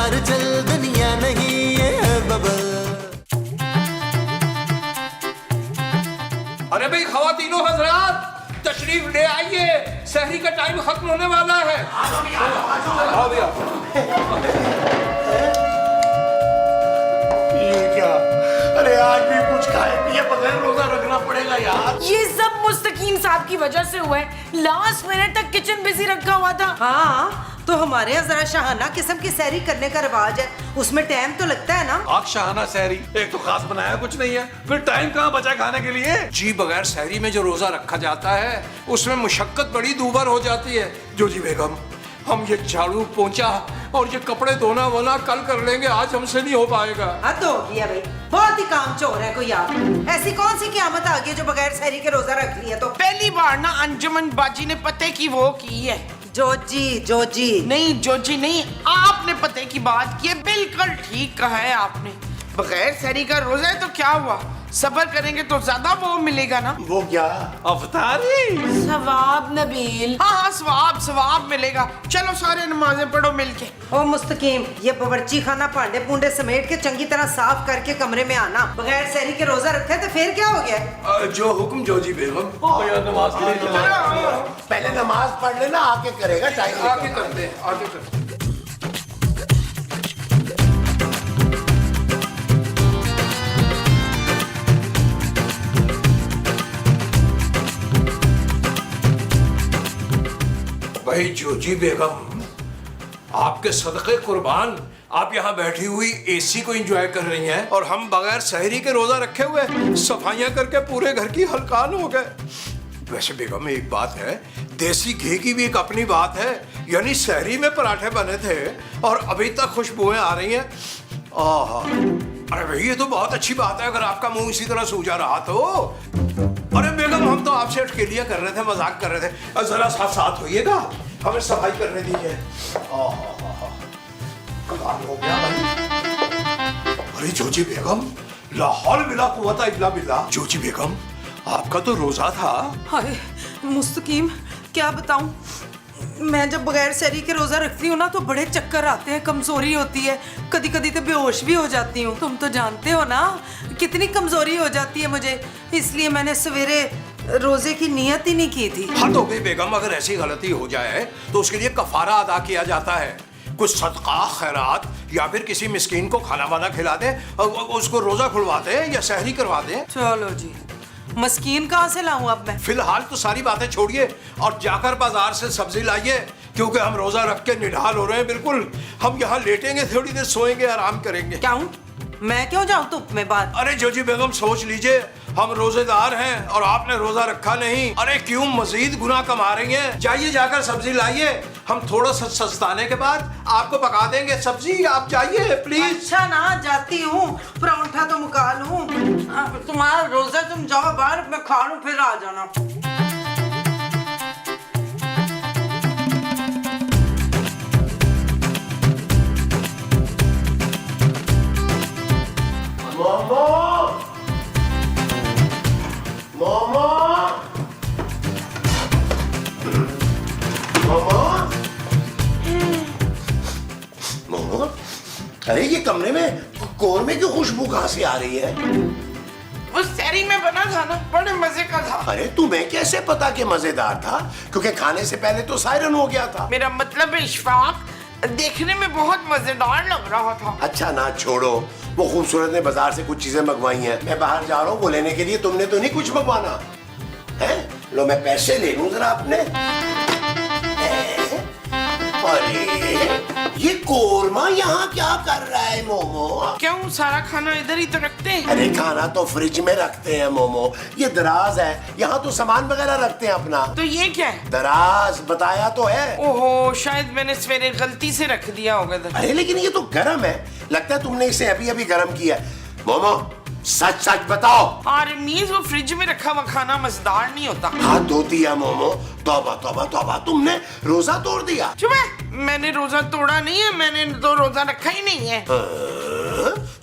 बाहर चल, दुनिया नहीं ये है बबल। अरे भाई खवातीनो हजरात, तशरीफ ले आइए, सहरी का टाइम खत्म होने वाला है। आओ भैया। ये क्या? अरे आज भी कुछ खाए पिए बगैर रोजा रखना पड़ेगा यार। ये सब मुस्तकीम साहब की वजह से हुआ है। लास्ट मिनट तक किचन बिजी रखा हुआ था। हाँ तो हमारे यहाँ जरा शाहाना किस्म की सैरी करने का रिवाज है, उसमें टाइम तो लगता है ना। आग शाहाना सहरी, एक तो खास बनाया कुछ नहीं है, फिर टाइम कहाँ बचा खाने के लिए। जी बगैर सहरी में जो रोजा रखा जाता है उसमें मुशक्कत बड़ी दूभर हो जाती है। जो जी बेगम, हम ये झाड़ू पोंछा और ये कपड़े धोना वोना कल कर लेंगे, आज हमसे नहीं हो पाएगा। हद हो गया भाई, बहुत ही काम चोर है कोई आप। ऐसी कौन सी क़यामत आ गई जो बगैर सैरी के रोजा रख लिया? तो पहली बार ना अंजुमन बाजी ने पते की वो की है। जोजी नहीं जोजी नहीं, आपने पते की बात की है, बिल्कुल ठीक कहा है आपने। बगैर सहरी का रोजा है तो क्या हुआ, सब्र करेंगे तो ज्यादा वो मिलेगा ना। वो क्या? अफ्तारी। सवाब नबील। हाँ सवाब मिलेगा। चलो सारे नमाजें पढ़ो मिलके। ओ मुस्तकीम, ये बावर्ची खाना भांडे पूंडे समेट के चंगी तरह साफ करके कमरे में आना। बगैर सैरी के रोजा रखे तो फिर क्या हो गया? जो हुक्म जो जी बेगम। नमाज के लिए चला। पहले नमाज पढ़ लेना, आके करेगा टाइम। आगे करते हैं, आगे करते हैं। भाई जोजी बेगम, आपके सदक़े कुर्बान, आप यहाँ बैठी हुई एसी को एंजॉय कर रही हैं और हम बगैर सहरी के रोजा रखे हुए सफाइयाँ करके पूरे घर की हलकान हो गए। वैसे बेगम एक बात है, देसी घी की भी एक अपनी बात है। यानी सहरी में पराठे बने थे और अभी तक खुशबुएं आ रही हैं। आहा, अरे भाई ये तो बहुत अच्छी बात है अगर आपका मुंह इसी तरह सूजा रहा तो। अरे बेगम, हम तो आपसे अटकेलियां कर रहे थे, मजाक कर रहे थे। जरा साथ होइएगा, हमें सफाई करने दीजिए। कमाल हो गया भाई। अरे जोजी बेगम, ला हौल बिला कुव्वता इल्ला बिल्लाह। जोजी बेगम, आपका तो रोजा था। हाय मुस्तकीम, क्या बताऊं, मैं जब बगैर सैरी के रोजा रखती हूँ ना तो बड़े चक्कर आते हैं, कमजोरी होती है, कभी कभी तो बेहोश भी हो जाती हूँ। तुम तो जानते हो ना कितनी कमजोरी हो जाती है मुझे, इसलिए मैंने सवेरे रोजे की नियत ही नहीं की थी। हद हो गई बेगम, अगर ऐसी गलती हो जाए तो उसके लिए कफारा अदा किया जाता है। कुछ सदका खैरात या फिर किसी मिस्कीन को खाना वाना खिला दे, उसको रोजा खुलवा दे या सहरी करवा दे। चलो जी, मस्कीन कहाँ से लाऊं अब मैं? फिलहाल तो सारी बातें छोड़िए और जाकर बाजार से सब्जी लाइए, क्योंकि हम रोजा रख के निढाल हो रहे हैं बिल्कुल। हम यहाँ लेटेंगे, थोड़ी देर सोएंगे, आराम करेंगे। क्या हूँ मैं, क्यों जाऊँ धूप में बाहर? अरे जोजी बेगम सोच लीजिए, हम रोजेदार हैं और आपने रोजा रखा नहीं। अरे क्यों मजीद गुनाह कमा रही हैं? जाइए, जाकर सब्जी लाइए, हम थोड़ा सा सस्ताने के बाद आपको पका देंगे सब्जी। आप जाइए प्लीज। अच्छा ना, जाती हूँ, परांठा तो मुका लूं। तुम्हारा रोजा, तुम जाओ बाहर, मैं खा लूं फिर आ जाना। मोमो, मोमो, मोमो, मोमो। अरे ये कमरे में कौरमे की खुशबू कहाँ से आ रही है? उस सहरी में बना था ना, बड़े मजे का था। अरे तुम्हें कैसे पता कि मजेदार था? क्योंकि खाने से पहले तो सायरन हो गया था। मेरा मतलब है इशफाक, देखने में बहुत मजेदार लग रहा था। अच्छा ना छोड़ो, वो खूबसूरत ने बाजार से कुछ चीजें मंगवाई हैं, मैं बाहर जा रहा हूँ वो लेने के लिए। तुमने तो नहीं कुछ मंगवाना है? लो मैं पैसे ले लूं जरा अपने। अरे ये कोरमा यहाँ क्या कर रहा है मोमो? क्यों, सारा खाना इधर ही तो रखते हैं। अरे खाना तो फ्रिज में रखते हैं मोमो, ये दराज है, यहाँ तो सामान वगैरह रखते हैं अपना। तो ये क्या है? दराज बताया तो है। ओहो, शायद मैंने सवेरे गलती से रख दिया होगा। अरे लेकिन ये तो गर्म है, लगता है तुमने इसे अभी अभी गर्म किया है। मोमो सच सच बताओ। और मीज वो फ्रिज में रखा हुआ खाना मजेदार नहीं होता। हाथ धोती है मोमो, तौबा तौबा तौबा, तुमने रोजा तोड़ दिया। चुप है, मैंने रोजा तोड़ा नहीं है, मैंने तो रोजा रखा ही नहीं है।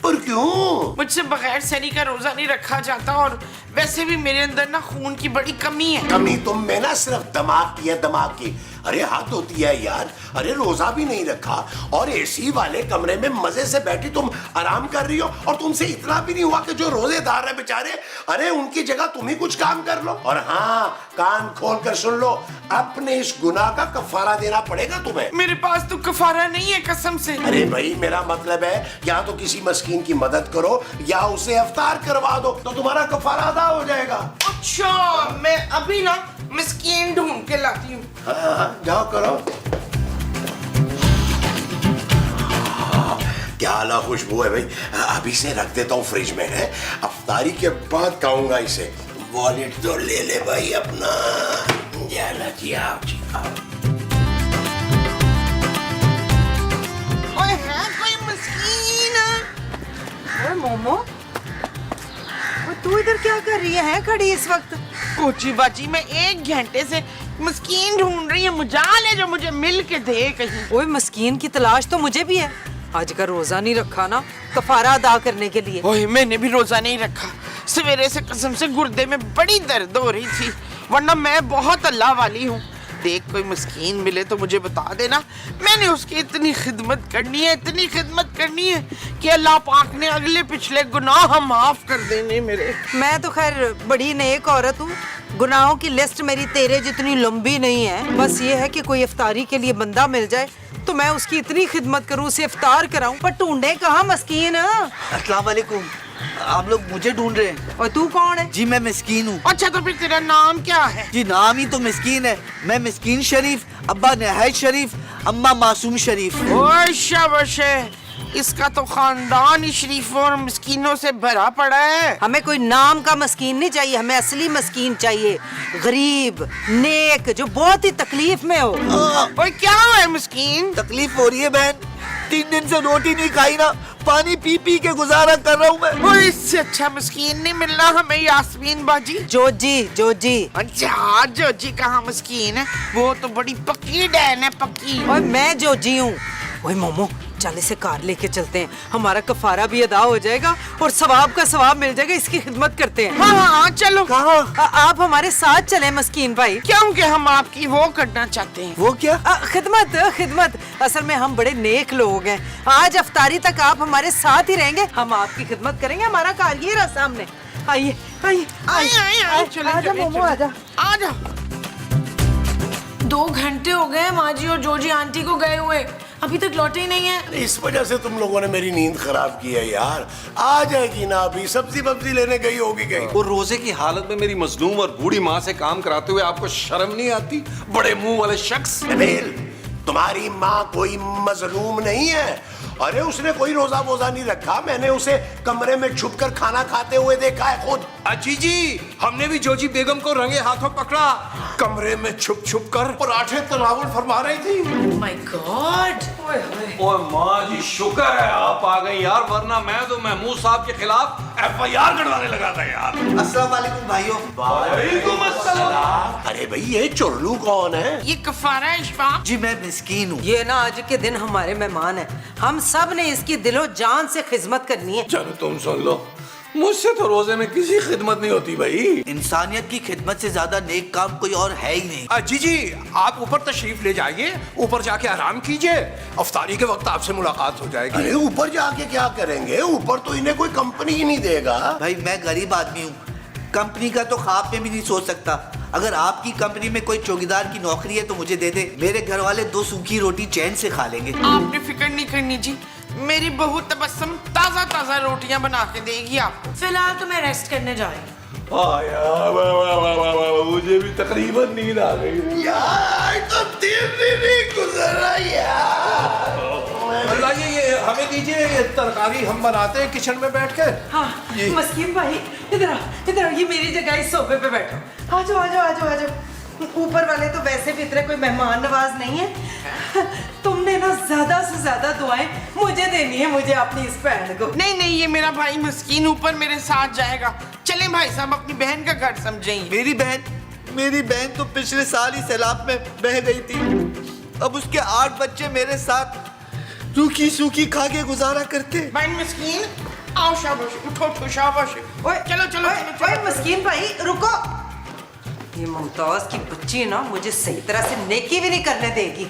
पर क्यों? मुझसे बगैर सहरी का रोजा नहीं रखा जाता और वैसे भी मेरे अंदर ना खून की बड़ी कमी है। कमी तुम में ना सिर्फ दिमाग की है, दिमाग की। अरे हाथ होती है यार, अरे रोजा भी नहीं रखा और एसी वाले कमरे में मजे से बैठी तुम आराम कर रही हो, और तुमसे इतना भी नहीं हुआ कि जो रोजेदार है बेचारे, अरे उनकी जगह तुम ही कुछ काम कर लो। और हाँ, कान खोल कर सुन लो, अपने इस गुनाह का कफारा देना पड़ेगा तुम्हें। मेरे पास तो कफारा नहीं है कसम से। अरे भाई मेरा मतलब है, या तो किसी मस्कीन की मदद करो या उसे इफ्तार करवा दो, तो तुम्हारा कफारा अदा हो जाएगा। अच्छा, मैं अभी ना मिस्कीन ढूंढ के लाती हूँ। हाँ, जाओ करो। क्या आला खुशबू है भाई, अभी से रख देता हूँ फ्रिज में है, अफ्तारी के बाद खाऊंगा इसे। वॉलेट तो ले ले भाई अपना। जाला जी आओ जी आओ। ओए है कोई मिस्कीन? ओए मोमो, ओए तू इधर क्या कर रही है खड़ी इस वक्त? कोची बाजी मैं 1 घंटे से मिस्कीन ढूंढ रही हूँ, मुजाल है जो मुझे मिल के दे कहीं। ओए मस्कीन की तलाश तो मुझे भी है। आज का रोजा नहीं रखा ना कफारा अदा करने के लिए। ओए मैंने भी रोजा नहीं रखा, सवेरे से कसम से गुर्दे में बड़ी दर्द हो रही थी, वरना मैं बहुत अल्लाह वाली हूँ। देख कोई मिस्कीन मिले तो मुझे बता देना, मैंने उसकी इतनी खिदमत करनी है, इतनी खिदमत करनी है कि अल्लाह पाक ने अगले पिछले गुनाह माफ कर देने मेरे। मैं तो खैर बड़ी नेक औरत हूँ, गुनाहों की लिस्ट मेरी तेरे जितनी लंबी नहीं है। बस ये है कि कोई इफ्तारी के लिए बंदा मिल जाए तो मैं उसकी इतनी खिदमत करूँ, उसे इफ्तार कराऊं। पर ढूंढे कहाँ मस्कीन? अस्सलाम वालेकुम। आप लोग मुझे ढूंढ रहे हैं? और तू कौन है? जी मैं मिस्कीन हूँ। अच्छा तो फिर तेरा नाम क्या है? जी नाम ही तो मिस्कीन है। मैं मिस्कीन शरीफ, अब्बा नहायत शरीफ, अम्मा मासूम शरीफ। ओए शाबाश है, इसका तो खानदान ही शरीफों और मिस्कीनों से भरा पड़ा है। हमें कोई नाम का मस्कीन नहीं चाहिए, हमें असली मस्कीन चाहिए, गरीब नेक, जो बहुत ही तकलीफ में हो। ओए क्या है मिस्कीन? तकलीफ हो रही है बहन, 3 दिन से रोटी नहीं खाई ना, पानी पी पी के गुजारा कर रहा हूँ मैं। ओए इससे अच्छा मिस्कीन नहीं मिलना हमें यास्मीन बाजी। जोजी जोजी। अच्छा जोजी कहाँ मिस्कीन है, वो तो बड़ी पक्की डैन है, पक्की। और मैं जोजी हूँ। ओए मोमो, चल इसे कार लेके चलते हैं, हमारा कफारा भी अदा हो जाएगा और सवाब का सवाब मिल जाएगा। इसकी खिदमत करते हैं। हाँ हाँ चलो। कहाँ? आप हमारे साथ चलें मस्कीन भाई। क्योंकि हम आपकी वो करना चाहते हैं। वो क्या? खिदमत खिदमत। असल में हम बड़े नेक लोग हैं, आज अफ्तारी तक आप हमारे साथ ही रहेंगे, हम आपकी खिदमत करेंगे। हमारा कार ये रहा सामने। आइए आइए आइए चले आजा मोमो आजा। आजा। 2 घंटे हो गए माँ जी और जोजी आंटी को गए हुए, अभी तक लौटे ही नहीं है। इस वजह से तुम लोगों ने मेरी नींद खराब की है यार। आ जाएगी ना, अभी सब्जी वब्जी लेने गई होगी कहीं। वो रोजे की हालत में मेरी मजलूम और बूढ़ी माँ से काम कराते हुए आपको शर्म नहीं आती? बड़े मुंह वाले शख्स। नबील, तुम्हारी माँ कोई मजलूम नहीं है। अरे उसने कोई रोजा वोजा नहीं रखा, मैंने उसे कमरे में छुपकर खाना खाते हुए देखा है खुद। अजी जी, हमने भी जोजी बेगम को रंगे हाथों पकड़ा, कमरे में छुप छुप कर पराठे तनावुल फरमा रही थी। My God. ओए माँ जी शुक्र है आप आ गई यार, वरना मैं तो महमूद साहब के खिलाफ FIR कटवाने लगा था यार। अस्सलाम वालेकुम भाइयों। वालेकुम अस्सलाम। अरे भाई ये चुरलू कौन है? ये कफारा है इशफाक। जी मैं मिस्कीन हूँ। ये ना आज के दिन हमारे मेहमान हैं, हम सब ने इसकी दिलो जान से खिदमत करनी है। चलो तुम सुन लो, मुझसे तो रोजे में किसी खिदमत नहीं होती भाई। इंसानियत की खिदमत से ज्यादा नेक काम कोई और है ही नहीं। जी जी, आप ऊपर तशरीफ ले जाइए, ऊपर जाके आराम कीजिए, अफ्तारी के वक्त आपसे मुलाकात हो जाएगी। अरे ऊपर जाके क्या करेंगे? ऊपर तो इन्हें कोई कंपनी ही नहीं देगा। भाई मैं गरीब आदमी हूँ, कंपनी का तो ख्वाब में भी नहीं सोच सकता। अगर आपकी कंपनी में कोई चौकीदार की नौकरी है तो मुझे दे दे, मेरे घर वाले 2 सूखी रोटी चैन से खा लेंगे। आपने फिक्र नहीं करनी जी, मेरी बहू तबस्सुम ताजा ताजा रोटियां बना के देगी आपको। फिलहाल तो मैं रेस्ट करने जा रही हूँ। यार वाह वाह वाह वाह वाह, मुझे भी तकरीबन नींद आ गई यार तो 3 दिन ही गुजरा यार। अल्लाह ये हमें दीजिए, ये तरकारी हम बनाते हैं किचन में बैठ कर। हाँ मस्कीन भाई इधर आ, इधर आ, ये मेरी जगह इस सोफे पे बैठो। आ जाओ आ जाओ आ जाओ आ जाओ। ऊपर वाले तो वैसे भी इतने कोई मेहमान नवाज नहीं है, तुमने ना ज्यादा से ज्यादा दुआएं मुझे देनी है, मुझे अपनी इस बहन को। नहीं नहीं, ये मेरा भाई मिस्कीन ऊपर मेरे साथ जाएगा। चलें भाई साहब, अपनी बहन का घर समझें। मेरी बहन तो पिछले साल ही सैलाब में बह गई थी, अब उसके 8 बच्चे मेरे साथ सूखी सूखी खा के गुजारा करते। बहन मिस्कीन, आओ शाबाश, उठो उठो शाबाश। ओए चलो चलो ओए, चलो ओए चलो। मस्कीन भाई रुको। ये मुमताज की बच्ची है ना, मुझे सही तरह से नेकी भी नहीं करने देगी।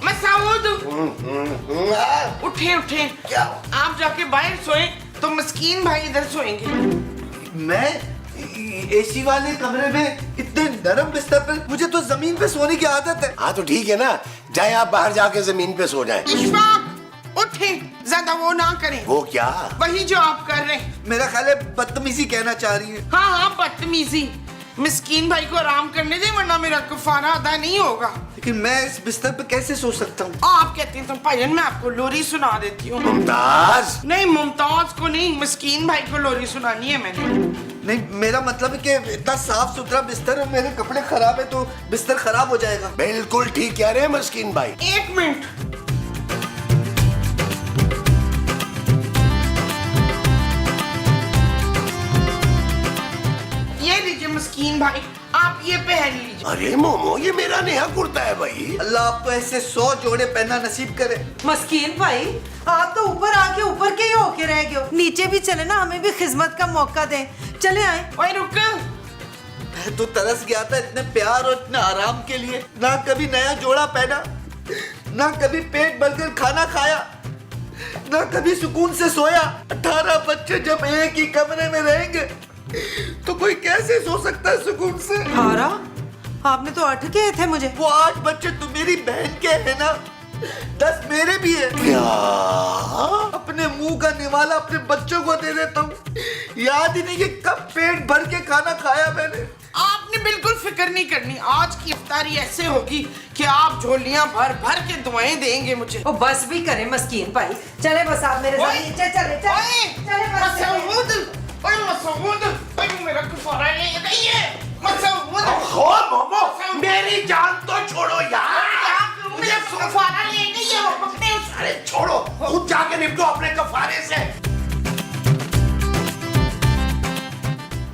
मसाउद उठे उठे। क्या? आप जाके बाहर सोए तो मस्कीन भाई इधर सोएंगे। मैं एसी वाले कमरे में इतने नरम बिस्तर पे, मुझे तो जमीन पे सोने की आदत है। हाँ तो ठीक है ना, जाए आप बाहर जाके जमीन पे सो जाए। इशफाक उठे, ज्यादा वो ना करें। वो क्या? वही जो आप कर रहे हैं। मेरा ख्याल है बदतमीजी कहना चाह रही है। हाँ हाँ बदतमीजी। मिस्कीन भाई को आराम करने दे वरना मेरा कफारा अदा नहीं होगा। लेकिन मैं इस बिस्तर पे कैसे सो सकता हूँ? आप कहते हैं तो भाईजान मैं आपको लोरी सुना देती हूँ। मुमताज, नहीं मुमताज को नहीं, मिस्कीन भाई को लोरी सुनानी है मैंने। नहीं, मेरा मतलब है कि इतना साफ सुथरा बिस्तर है, मेरे कपड़े खराब है तो बिस्तर खराब हो जाएगा। बिल्कुल ठीक कह रहे हैं मस्कीन भाई। एक मिनट। ये लीजिए मस्कीन भाई, आप ये पहन लीजिए। अरे मोमो, ये मेरा नया कुर्ता है भाई। अल्लाह आपको ऐसे 100 जोड़े पहनना नसीब करे। मस्कीन भाई आप तो ऊपर आके ऊपर के ही होके रह गए हो, नीचे भी चले ना, हमें भी खिदमत का मौका दें। चले आए। ओए रुक। मैं तो तरस गया था इतने प्यार और इतने आराम के लिए। ना कभी नया जोड़ा पहना, ना कभी पेट भरकर खाना खाया, ना कभी सुकून से सोया। 18 बच्चे जब एक ही कमरे में रहेंगे तो कोई कैसे सो सकता है सुकून से? हारा आपने तो 8 कहे थे मुझे। वो 8 बच्चे तो मेरी बहन के हैं ना, 10 मेरे भी है। क्या? अपने मुंह का निवाला अपने बच्चों को दे देता हूँ। याद ही नहीं कि कब पेट भर के खाना खाया मैंने। आपने बिल्कुल फिक्र नहीं करनी, आज की इफ्तारी ऐसे होगी कि आप झोलियां भर भर के दुआएं देंगे मुझे। ओ बस भी करे मस्कीन भाई, चले बस आप मेरे साथ नीचे चले चले बस चले। ओए मेरा कफारा ले गई है। हो मोमो, मेरी जान तो छोड़ो यार। मेरा कफारा ले गई है वो अपने। अरे छोड़ो, खुद जाके निपटो अपने कफारे से।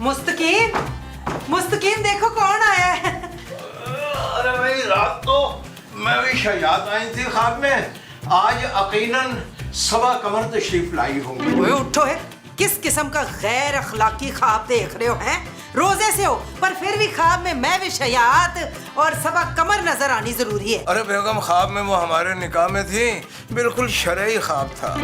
मुस्तकीम, मुस्तकीम देखो कौन आया है। अरे भाई रात तो मैं भी शहजाद आई थी ख्वाब में, आज यकीनन सबा कमर तशरीफ लाई होंगी। ओए उठो है, किस किस्म का गैर अखलाकी ख्वाब देख रहे हो हैं? रोजे से हो पर फिर भी ख्वाब में मैं भी शयात और सबा कमर नजर आनी जरूरी है। अरे बेगम ख्वाब में वो हमारे निकाह में थी, बिल्कुल शरई ख्वाब था।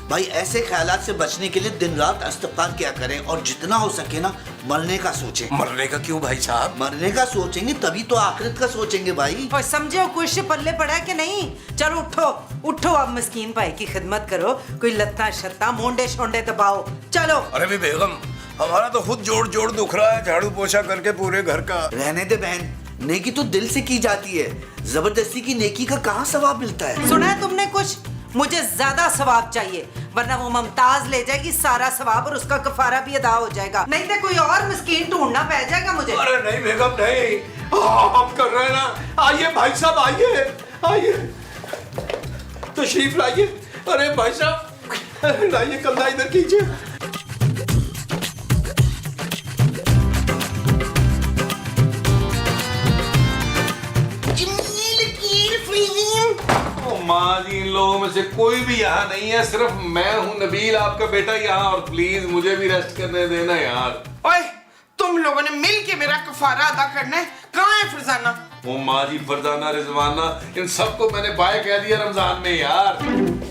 भाई ऐसे ख्यालात से बचने के लिए दिन रात इस्तिग़फ़ार किया करें और जितना हो सके ना मरने का सोचें। मरने का क्यों भाई साहब? मरने का सोचेंगे तभी तो आखिरत का सोचेंगे भाई। और समझे हो कुछ पल्ले पड़ा है कि नहीं? चलो उठो उठो, अब मस्कीन भाई की खिदमत करो, कोई लत्ता शत्ता मोंडे शोंडे दबाओ। चलो। अरे भी बेगम हमारा तो खुद जोड़ जोड़ दुख रहा है झाड़ू पोछा करके पूरे घर का। रहने दे बहन, नेकी तो दिल से की जाती है, जबरदस्ती की नेकी का कहाँ सवाब मिलता है? सुना है तुमने कुछ? मुझे ज्यादा सवाब चाहिए वरना वो मुमताज ले जाएगी सारा सवाब और उसका कफारा भी अदा हो जाएगा, नहीं तो कोई और मिस्कीन ढूंढना पै जाएगा मुझे। अरे नहीं बेगम नहीं, हम कर रहे हैं ना। आइए भाई साहब, आइए आइए, तशरीफ लाइए। अरे भाई साहब लाइए, कंधा इधर कीजिए। माँ जी इन लोगों में से कोई भी यहाँ नहीं है, सिर्फ मैं हूँ नबील आपका बेटा यहाँ, और प्लीज मुझे भी रेस्ट करने देना यार। ओए तुम लोगों ने मिल के मेरा कफारा अदा करना है। कहाँ है फरजाना? वो माँ जी, फरजाना, रिजवाना, इन सबको मैंने बाय कह दिया रमजान में यार।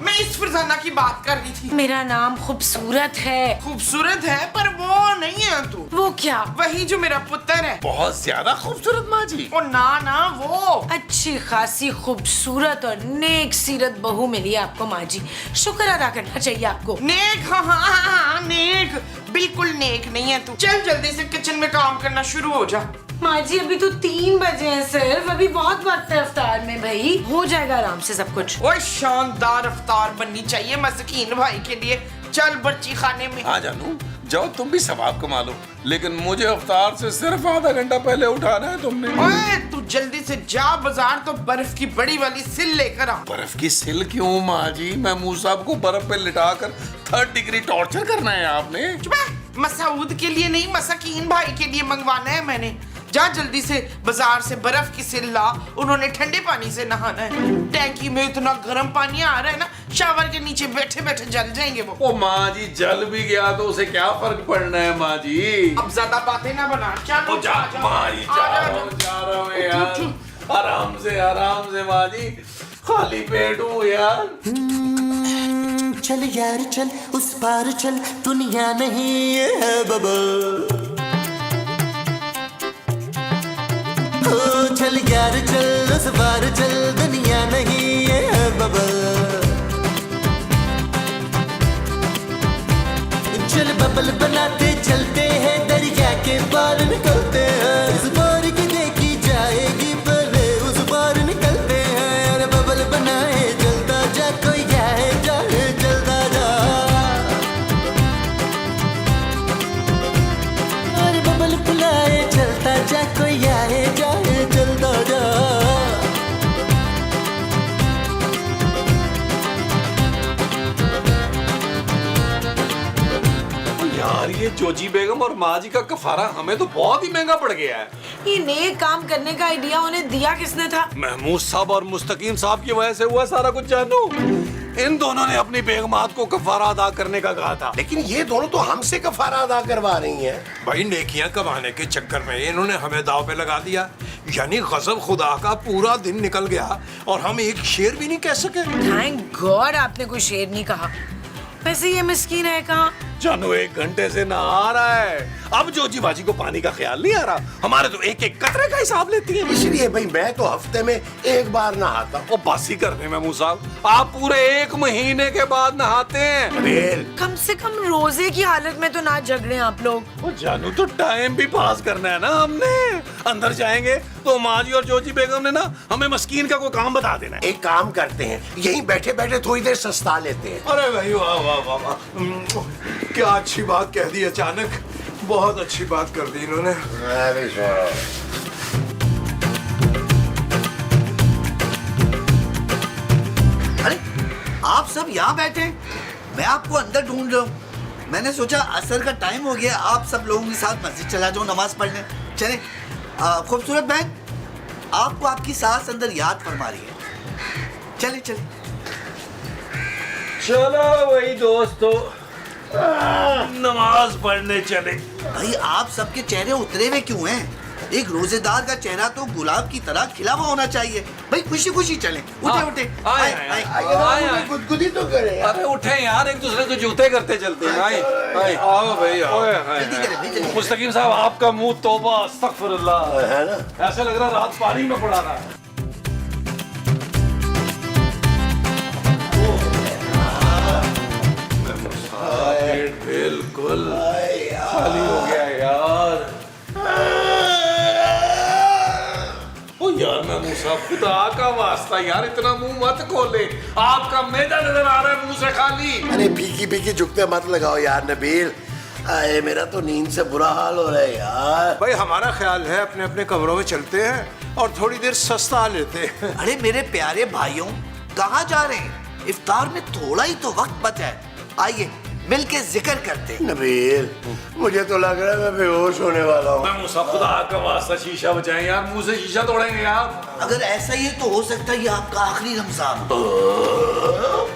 मैं इस फरजाना की बात कर रही थी। मेरा नाम खूबसूरत है। खूबसूरत है पर वो नहीं है तू। वो क्या? वही जो मेरा पुत्र है। बहुत ज्यादा खूबसूरत माँ जी। ओ ना ना वो अच्छी खासी खूबसूरत और नेक सीरत बहू मिली आपको माँ जी, शुक्र अदा करना चाहिए आपको। नेक, हाँ हाँ हाँ हाँ नेक, बिल्कुल नेक नहीं है तू। चल जल्दी से किचन में काम करना शुरू हो जा। माँ जी अभी तो 3 बजे हैं सिर्फ, अभी बहुत वक्त है इफ्तार में भाई, हो जाएगा आराम से सब कुछ। ओए शानदार इफ्तार बननी चाहिए मस्कीन भाई के लिए। चल बच्ची खाने में। हाँ जानू, जाओ तुम भी सवाब कमा लो, लेकिन मुझे इफ्तार से सिर्फ आधा घंटा पहले उठाना है तुमने। ओए तू जल्दी से जा बाजार तो बर्फ की बड़ी वाली सिल लेकर आ। बर्फ की सिल क्यों माँ जी? मैं मूसा साहब को बर्फ पे लिटाकर 3rd डिग्री टॉर्चर करना है आपने? मसूद के लिए नहीं, मस्कीन भाई के लिए मंगवाना है मैंने। जा जल्दी से बाजार से बर्फ की सिल ला, उन्होंने ठंडे पानी से नहाना है। टैंकी में इतना गर्म पानी आ रहा है ना, शावर के नीचे बैठे बैठे जल जाएंगे वो। ओ माँ जी, जल भी गया तो उसे क्या फर्क पड़ना है माँ जी। अब ज्यादा बातें ना बना, चलो जा माँ जी, जा रहा हूँ यार, आराम से माँ जी, खाली पेट हूँ यार। चल यार चल उस पार चल, दुनिया नहीं है बबल। ओ चल यार चल उस पार चल, दुनिया नहीं है बबल। चल बबल बनाते चलते हैं, दरिया के पार निकलते हैं। इस पार की देखी जाएगी पहले उस पार निकलते हैं। अरे बबल बनाए जलता जा, कोई जाए जाए जलता जा। अरे बबल बुलाए जलता जा, कोई आए जाए जलता जा। यार ये जोजी बेगम और माँ जी का कफारा हमें तो बहुत ही महंगा पड़ गया है। ये नेक काम करने का आइडिया उन्हें दिया किसने था? महमूद साहब और मुस्तकीम साहब की वजह से हुआ सारा कुछ जानू। इन दोनों ने अपनी बेगमात को कफारा अदा करने का कहा था। लेकिन ये दोनों तो हमसे कफारा अदा करवा रही हैं। भाई नेकियां कमाने के चक्कर में इन्होंने हमें दाव पे लगा दिया, यानी गजब खुदा का पूरा दिन निकल गया और हम एक शेर भी नहीं कह सके। थैंक गॉड आपने कोई शेर नहीं कहा। वैसे ये मिस्कीन है कहाँ? जानू 1 घंटे से नहा रहा है, अब जोजी बाजी को पानी का ख्याल नहीं आ रहा। हमारे तो एक एक कतरे का हिसाब लेती है। इसलिए भाई मैं तो हफ्ते में 1 बार नहाता हूँ। वो बासी करने में मुँह साहब, आप पूरे 1 महीने के बाद नहाते हैं। बेल कम से कम रोजे की हालत में तो ना झगड़े आप लोग। वो जानू तो टाइम भी पास करना है ना हमने। अंदर जाएंगे तो माँ जी और जोजी बेगम ने ना हमें मस्कीन का कोई काम बता देना है। एक काम करते हैं, यहीं बैठे बैठे थोड़ी देर सस्ता लेते हैं। अरे भाई वाह वाह वाह वाह, क्या अच्छी बात कह दी अचानक, बहुत अच्छी बात कर दी इन्होंने। अरे आप सब यहाँ बैठे हैं, मैं आपको अंदर ढूंढ रहा हूँ। मैंने सोचा असर का टाइम हो गया, आप सब लोगों के साथ मस्जिद चला जाओ नमाज पढ़ने। चले। खूबसूरत बहन, आपको आपकी सास अंदर याद फरमा रही है। चले चले। चलो वही दोस्तों, नमाज पढ़ने चले। भाई आप सबके चेहरे उतरे हुए क्यों हैं? एक रोजेदार का चेहरा तो गुलाब की तरह खिला हुआ होना चाहिए। भाई खुशी खुशी चलें। उठे उठे। आए गुदगुदी तो करे। अरे उठे यार, एक दूसरे को जूते करते चलते हैं। आए आओ भाई आओ। जल्दी करें भाई, जल्दी। मुस्तकीम साहब आपका मुंह तौबा अस्तगफिरुल्लाह है ना? ऐसा लग रहा रात पानी में पड़ा रहा है। बिल्कुल खाली हो गया यार। ओ यार महमूद साहब, खुदा का वास्ता यार इतना मुंह मत खोले, आपका मैदा नजर आ रहा है मुंह से खाली। अरे फीकी फीकी झुकते मत लगाओ यार नबील। आए मेरा तो नींद से बुरा हाल हो रहा है यार। भाई हमारा ख्याल है अपने अपने कमरों में चलते हैं और थोड़ी देर सस्ता लेते हैं। अरे मेरे प्यारे भाइयों, कहाँ जा रहे हैं? इफ्तार में थोड़ा ही तो वक्त बचा है, आइए मिलके जिक्र करते हैं। नबील मुझे तो लग रहा है मैं बेहोश होने वाला हूँ। महमूद साहब खुदा का वास्ता शीशा बचाएं यार, मुंह से शीशा तोड़ेंगे यार। अगर ऐसा ही है तो हो सकता है ये आपका आखिरी रमजान।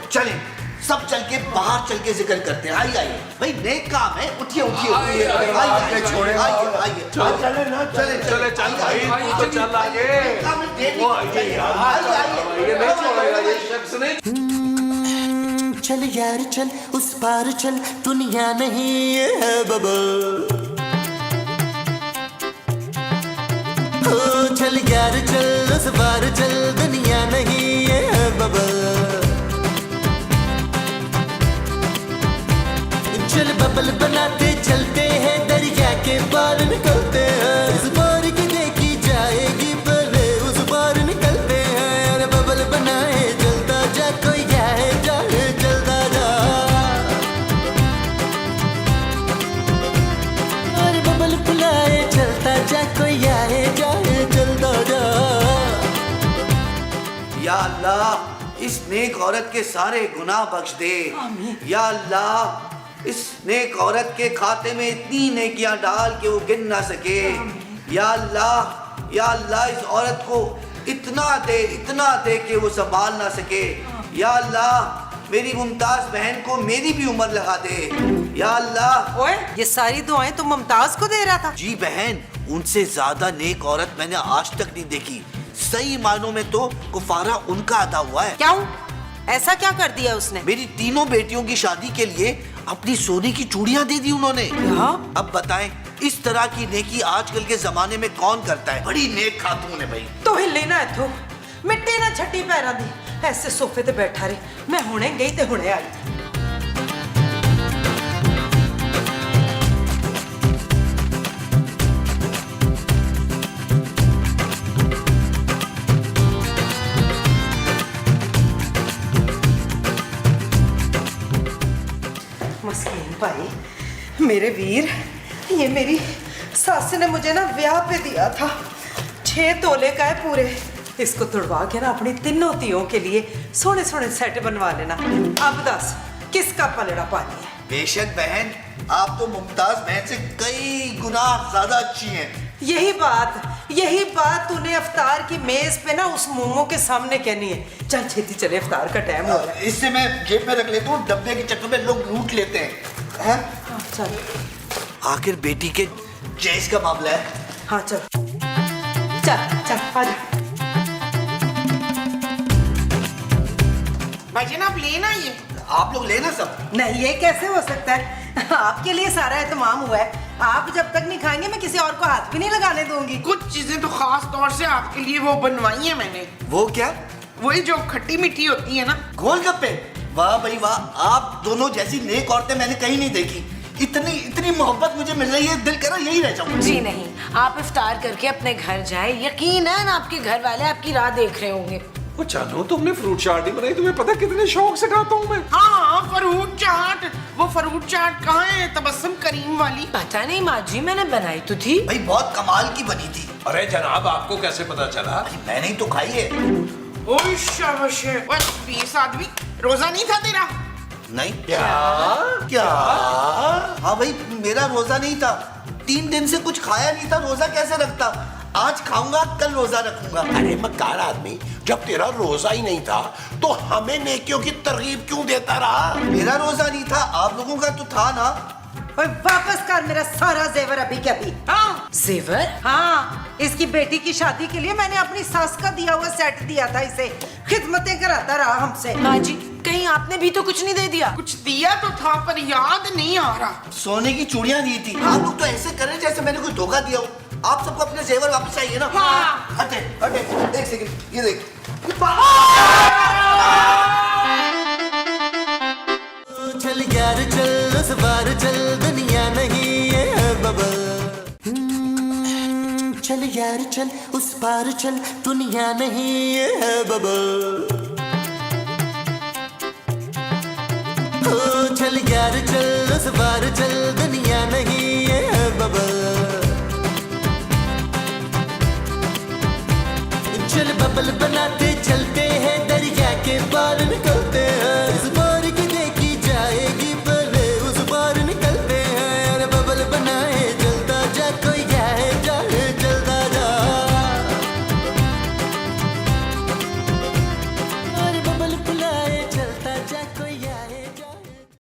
चलें सब चल के बाहर चल के जिक्र करते हैं। आइए आइए भाई, नेक काम है। उठिए उठिए आइए, आइए, आइए छोड़े आइए आइए। चले ना चले चले चल भाई, तू तो चल आगे। वो आइए यार, ये नहीं छोड़ेगा ये शख्स नहीं। चल यार चल उस पार चल, दुनिया नहीं है बबल। ओ चल यार चल उस पार चल, दुनिया नहीं है बबल। चल बबल बनाते चलते हैं, दरिया के पार निकलते हैं। इस पार की देखी जाएगी पहले उस पार निकलते हैं। अरे बबल बनाए जलता जा, कोई जाए जाए जलता जा। अरे बबल बुलाए जलता जा, कोई आए जाए जलता जा। या अल्लाह इस नेक औरत के सारे गुनाह बख्श दे। या अल्लाह इस नेक औरत के खाते में इतनी नेकियां डाल के वो गिन ना सके। या अल्लाह इस औरत को इतना दे कि वो संभाल ना सके। या अल्लाह मेरी मुमताज बहन को मेरी भी उम्र लगा दे। या अल्लाह। ओए, ये सारी दुआएं तुम मुमताज को दे रहा था? जी बहन, उनसे ज्यादा नेक औरत मैंने आज तक नहीं देखी। सही मायनों में तो कुफारा उनका अदा हुआ है। क्यों? ऐसा क्या कर दिया उसने? मेरी तीनों बेटियों की शादी के लिए अपनी सोने की चूड़ियां दे दी उन्होंने। अब बताएं, इस तरह की नेकी आजकल के जमाने में कौन करता है? बड़ी नेक खातून है भाई। तो हिले ना इथों, मिट्टी ना छट्टी पैरा दी, ऐसे सोफे ते बैठा रहे। मैं हुणे गई ते हुणे आई। मस्कीन भाई, मेरे वीर, ये मेरी सास ने मुझे ना ब्याह पे दिया था। 6 तोले का है पूरे। इसको तुड़वा के ना अपनी तीनों तियों के लिए सोने सोने सेट बनवा लेना। अब दस, किसका पलड़ा पानी है? बेशक बहन, आप तो मुमताज बहन से कई गुना ज्यादा अच्छी हैं। यही बात तूने इफ्तार की मेज पे ना उस मोमो के सामने कहनी है। चल छेती चले, इफ्तार का टाइम हो रहा है। इससे मैं जेब में रख लेता हूँ, डब्बे के चक्कर में लोग लूट लेते हैं। हाँ, चल। आखिर बेटी के जैस का मामला है। हाँ चल आजा। भाईजान आप लेना ये। आप लोग लेना सब। नहीं, ये कैसे हो सकता है? आपके लिए सारा एहतमाम हुआ है। आप जब तक नहीं खाएंगे मैं किसी और को हाथ भी नहीं लगाने दूंगी। कुछ चीजें तो खास तौर से आपके लिए वो बनवाई है मैंने। वो क्या? वही जो खट्टी मीठी होती है ना। गोलगप्पे। वाह भाई वाह, आप दोनों जैसी नेक औरतें मैंने कहीं नहीं देखी। इतनी मोहब्बत मुझे मिल रही है, दिल कर रहा है यही रह जाऊं। जी नहीं, आप इफ्तार करके अपने घर जाए। यकीन है ना आपके घर वाले आपकी राह देख रहे होंगे। वो जानू, तुमने फ्रूट चाट ही बनाई, तुम्हें पता कितने शौक से खाता हूँ मैं। हाँ, फ्रूट चाट। वो फ्रूट चाट कहाँ है तबस्सुम करीम वाली? पता नहीं माँ जी, मैंने बनाई तो थी। भाई बहुत कमाल की बनी थी। अरे जनाब, आपको कैसे पता चला? मैंने ही तो खाई है। ओए शाबाश। बस 20 आदमी, रोजा नहीं था तेरा? नहीं। क्या? हाँ भाई, मेरा रोजा नहीं था। 3 दिन से कुछ खाया नहीं था, रोजा कैसे रखता? आज खाऊंगा, कल रोजा रखूंगा। अरे मक्कार आदमी, जब तेरा रोजा ही नहीं था तो हमें नेकियों की तरगीब क्यों देता रहा? मेरा रोजा नहीं था, आप लोगों का तो था ना। ओए, वापस कर मेरा सारा जेवर अभी के अभी। हाँ। जेवर? हाँ, इसकी बेटी की शादी के लिए मैंने अपनी सास का दिया हुआ सेट दिया था इसे। खिदमतें कराता रहा हमसे। माँ जी, कहीं आपने भी तो कुछ नहीं दे दिया? कुछ दिया तो था पर याद नहीं आ रहा। सोने की चूड़ियां दी थी। आप लोग तो ऐसे कर रहे हैं जैसे मैंने कोई धोखा दिया हो। आप सबको अपने जेवर वापस चाहिए ना? हाँ। हटे हटे, एक सेकंड, ये देख। चल यार चल, उस बार चल, दुनिया नहीं है बबल। चल यार चल, उस पार चल, दुनिया नहीं है बबल। ओ चल यार चल, उस पार चल, दुनिया नहीं है बबल। चल बबल बनाते चलते हैं, दरिया के पार निकलते